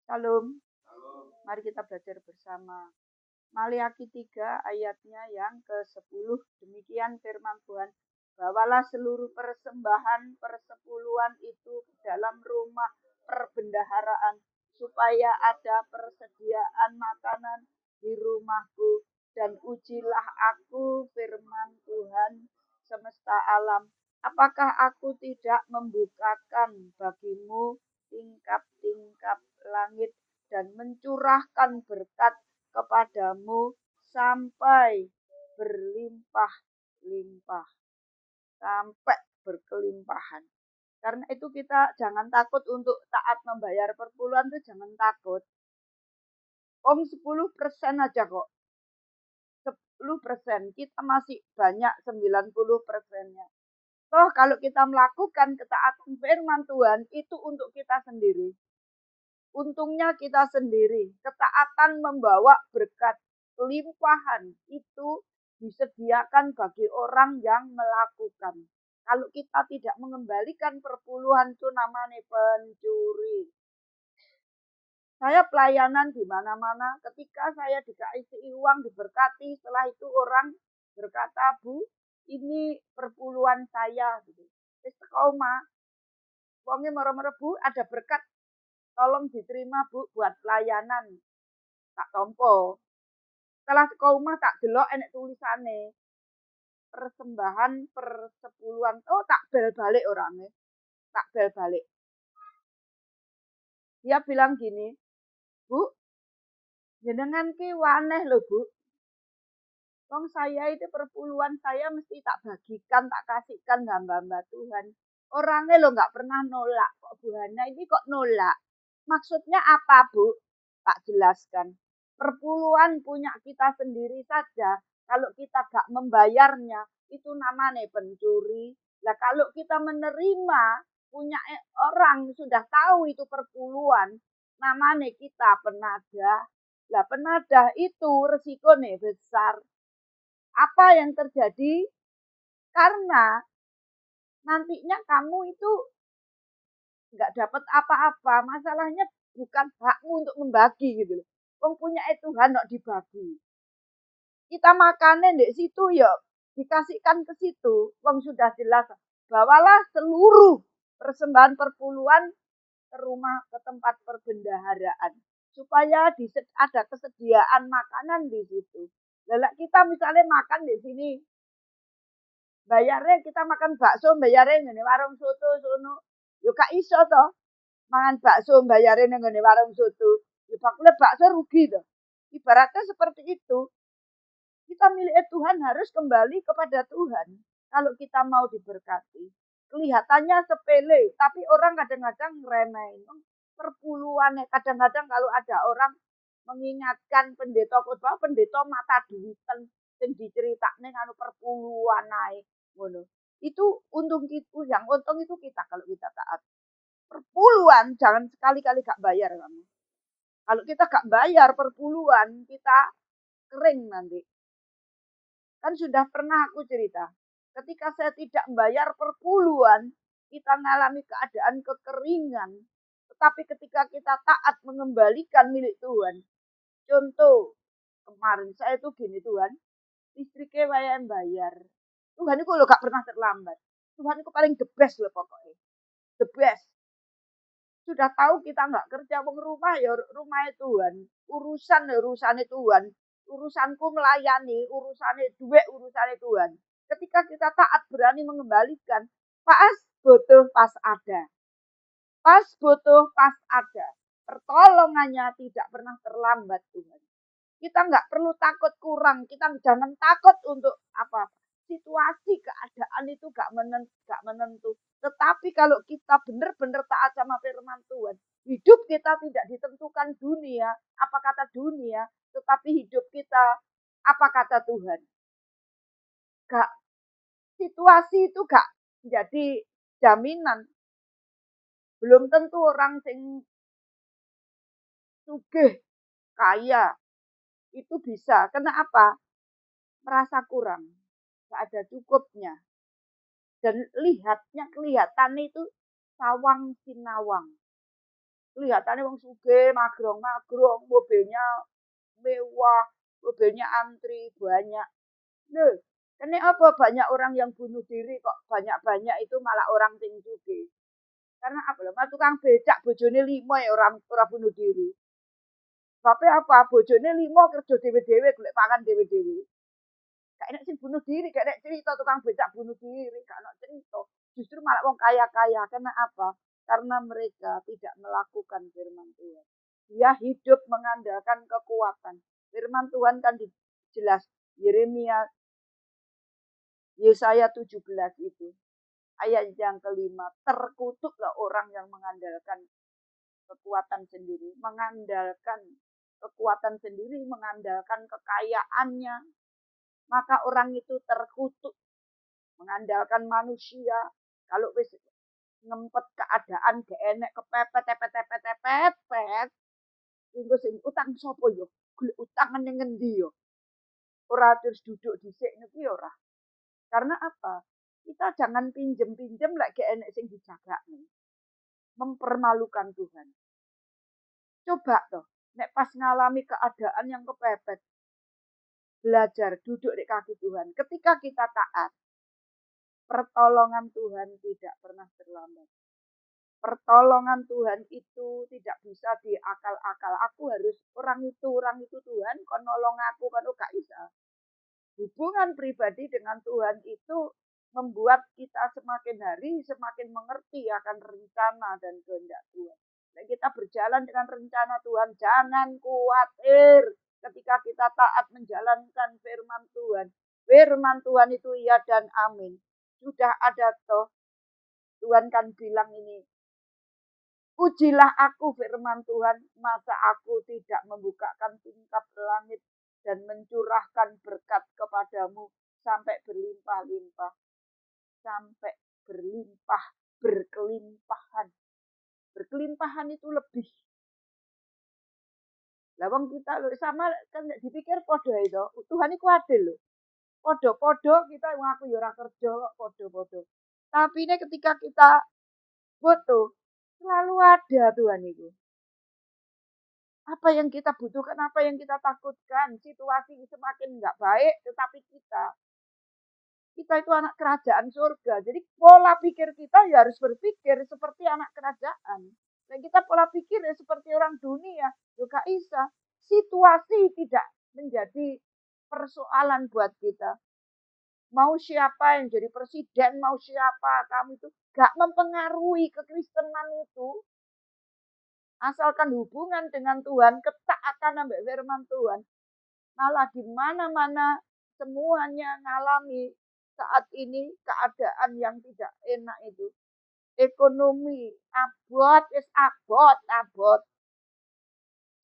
Shalom, mari kita belajar bersama. Maliaki 3 ayatnya yang ke-10. Demikian firman Tuhan. Bawalah seluruh persembahan persepuluhan itu ke dalam rumah perbendaharaan, supaya ada persediaan makanan di rumahku. Dan ujilah aku, firman Tuhan semesta alam. Apakah aku tidak membukakan bagimu tingkap-tingkap langit dan mencurahkan berkat kepadamu sampai berlimpah-limpah, sampai berkelimpahan. Karena itu kita jangan takut untuk taat membayar perpuluhan, itu jangan takut. 10% aja kok. 10%, kita masih banyak 90%-nya. Toh kalau kita melakukan ketaatan firman Tuhan itu untuk kita sendiri. Untungnya kita sendiri. Ketaatan membawa berkat, kelimpahan itu disediakan bagi orang yang melakukan. Kalau kita tidak mengembalikan perpuluhan itu namanya pencuri. Saya pelayanan di mana-mana, ketika saya dikasih uang diberkati, setelah itu orang berkata, Bu, ini perpuluhan saya. Istiqomah, uangnya merah-merah, Bu, ada berkat, tolong diterima Bu buat pelayanan. Tak tompo. Setelah sekolah tak delok enek tulisane. Persembahan persepuluhan. Oh, tak bel balik orangnya. Tak bel balik. Dia bilang gini, Bu, jenengan ki waneh loh Bu. Wong saya itu perpuluhan saya mesti tak bagikan, tak kasihkan hamba-hamba Tuhan. Orangnya lo nggak pernah nolak. Kok Bu Hana ini kok nolak? Maksudnya apa Bu? Tak jelaskan. Perpuluhan punya kita sendiri saja. Kalau kita gak membayarnya, itu namanya pencuri. Nah kalau kita menerima, punya orang sudah tahu itu perpuluhan, namanya kita penadah. Nah penadah itu resikonya besar. Apa yang terjadi? Karena nantinya kamu itu nggak dapat apa-apa. Masalahnya bukan hakmu untuk membagi gitu loh. Wong punya Tuhan kok dibagi. Kita makannya di situ ya dikasihkan ke situ. Wong sudah jelas. Bawalah seluruh persembahan perpuluhan ke rumah, ke tempat perbendaharaan. Supaya ada kesediaan makanan di situ. Lalu kita misalnya makan di sini, bayarnya kita makan bakso, bayarnya ngene warung soto sono. Yo gak iso to. Mangan bakso bayarnya ngene warung soto. Yo bakso rugi to. Ibaratnya seperti itu. Kita milik Tuhan harus kembali kepada Tuhan. Kalau kita mau diberkati. Kelihatannya sepele, tapi orang kadang-kadang ngeremehin. Perpuluhannya kadang-kadang kalau ada orang mengingatkan pendeta khotbah, pendeta mata duitan sing diceritakne karo perpuluhan ae ngono. Itu untung itu, yang untung itu kita kalau kita taat. Perpuluhan jangan sekali-kali gak bayar kamu. Kalau kita gak bayar perpuluhan, kita kering nanti. Kan sudah pernah aku cerita. Ketika saya tidak membayar perpuluhan, kita mengalami keadaan kekeringan. Tetapi ketika kita taat mengembalikan milik Tuhan. Contoh, kemarin saya itu gini Tuhan, istrinya yang bayar. Tuhan itu loh gak pernah terlambat. Tuhan itu paling the best loh pokoknya. The best. Sudah tahu kita nggak kerja wong rumah ya rumahnya Tuhan. Urusannya Tuhan. Urusanku melayani, urusannya duit, urusannya Tuhan. Ketika kita taat berani mengembalikan, pas butuh pas ada. Pas butuh pas ada. Pertolongannya tidak pernah terlambat Tuhan. Kita nggak perlu takut kurang, kita jangan takut untuk apa. Situasi keadaan itu gak menentu. Tetapi kalau kita benar-benar taat sama firman Tuhan, hidup kita tidak ditentukan dunia, apa kata dunia, tetapi hidup kita apa kata Tuhan. Gak, situasi itu gak jadi jaminan. Belum tentu orang sing sugih, kaya, itu bisa. Kenapa? Merasa kurang. Gak ada cukupnya. Dan kelihatannya itu sawang sinawang. Kelihatannya wong sugih, magrong-magrong, mobilnya mewah, mobilnya antri banyak. Loh, ini apa banyak orang yang bunuh diri kok banyak-banyak itu malah orang sing sugih. Karena apa lho, tukang becak bojone 5 ya orang bunuh diri. Tapi apa bojone 5 kerja dhewe-dhewe golek pangan dhewe-dhewe. Gak enak sing bunuh diri, gak enak cerita tukang becak bunuh diri, gak enak cerita. Justru malah wong kaya-kaya. Karena apa? Karena mereka tidak melakukan firman Tuhan. Dia hidup mengandalkan kekuatan. Firman Tuhan kan jelas. Yeremia, Yesaya 17 itu. Ayat yang kelima. Terkutuklah orang yang mengandalkan kekuatan sendiri. Mengandalkan kekuatan sendiri, mengandalkan kekayaannya. Maka orang itu terkutuk. Mengandalkan manusia. Kalau wis ngempet keadaan gak enek kepepet tepet Engko sing utang sapa yo? Golek utangan ning ngendi yo? Ora terus duduk dhisik niki ora. Karena apa? Kita jangan pinjem-pinjem lek gak enek sing dijagakne. Mempermalukan Tuhan. Coba toh, nek pas ngalami keadaan yang kepepet, belajar duduk di kaki Tuhan. Ketika kita taat, pertolongan Tuhan tidak pernah terlambat. Pertolongan Tuhan itu tidak bisa diakal-akal. Aku harus orang itu Tuhan, kon nolong aku kan gak bisa. Hubungan pribadi dengan Tuhan itu membuat kita semakin hari semakin mengerti akan rencana dan kehendak Tuhan. Dan kita berjalan dengan rencana Tuhan, jangan khawatir ketika kita taat menjalankan firman Tuhan. Firman Tuhan itu iya dan amin. Sudah ada toh, Tuhan kan bilang ini, ujilah aku firman Tuhan, masa aku tidak membukakan tingkap langit dan mencurahkan berkat kepadamu sampai berlimpah-limpah. Sampai berlimpah, berkelimpahan. Berkelimpahan itu lebih. Lawang kita sama kan dipikir podo itu. Tuhan itu adil loh. Podo-podo kita ngaku ya ora kerja kok podo-podo. Tapi ini ketika kita butuh, selalu ada Tuhan itu. Apa yang kita butuhkan, apa yang kita takutkan, situasi semakin nggak baik, tetapi kita itu anak kerajaan surga. Jadi pola pikir kita ya harus berpikir seperti anak kerajaan. Dan kita pola pikir ya seperti orang dunia. Juga bisa. Situasi tidak menjadi persoalan buat kita. Mau siapa yang jadi presiden, mau siapa, kamu itu gak mempengaruhi kekristenan itu. Asalkan hubungan dengan Tuhan, ketaatan sampai firman Tuhan. Malah di mana-mana semuanya ngalami saat ini keadaan yang tidak enak itu. Ekonomi abot, abot.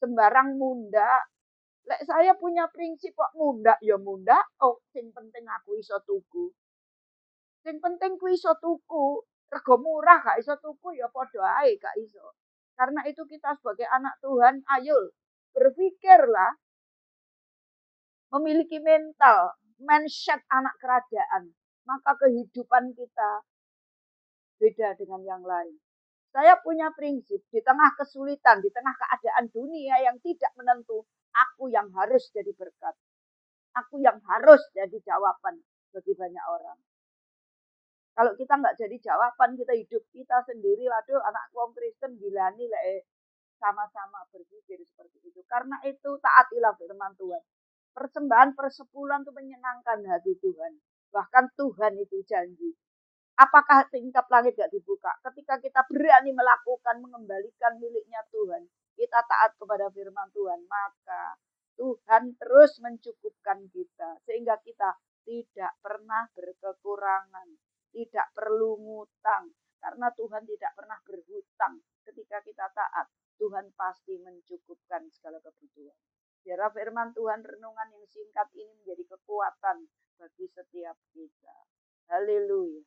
Sembarang munda. Lek saya punya prinsip kok munda, ya munda. Oh, sing penting aku iso tuku. Sing penting ku iso tuku. Rego murah gak iso tuku, ya padha ae gak iso. Karena itu kita sebagai anak Tuhan, ayo berpikirlah memiliki mental, mindset anak kerajaan, maka kehidupan kita beda dengan yang lain. Saya punya prinsip, di tengah kesulitan, di tengah keadaan dunia yang tidak menentu, aku yang harus jadi berkat. Aku yang harus jadi jawaban bagi banyak orang. Kalau kita nggak jadi jawaban, kita hidup kita sendiri, waduh anak wong Kristen gila nih sama-sama berpikir seperti itu. Karena itu taatilah firman Tuhan. Persembahan persepuluhan itu menyenangkan hati Tuhan. Bahkan Tuhan itu janji. Apakah tingkap langit gak dibuka? Ketika kita berani melakukan, mengembalikan miliknya Tuhan. Kita taat kepada firman Tuhan. Maka Tuhan terus mencukupkan kita. Sehingga kita tidak pernah berkekurangan. Tidak perlu ngutang. Karena Tuhan tidak pernah berhutang. Ketika kita taat, Tuhan pasti mencukupkan segala kebutuhan. Biarlah firman Tuhan renungan yang singkat ini menjadi kekuatan bagi setiap kita. Haleluya.